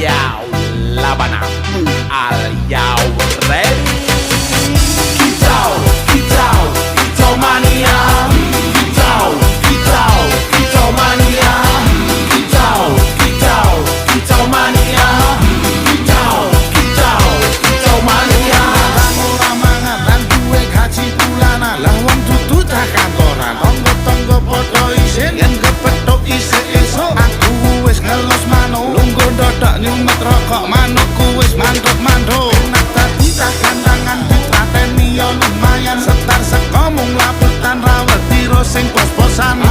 Yo, Labana, are you ready? Kitau, kitau, kitau mania. Kitau, kitau, kitau mania. Kitau, kitau, kitau mania. Kitau, kitau, kitau mania. Ora mangan lan duwe gaji bulanan, lah wong dudu tak kantoran. Tonggo-tonggo padha isin yen kepethuk isih esuk. Aku wis ngelos manuk, lungguh ndodok nyumet rokok manukku wis manduk-manduk. Enak dadi tak kandangan ditrateni yo lumayan, setar seko mung laputan rawet tiro sing pos-posan.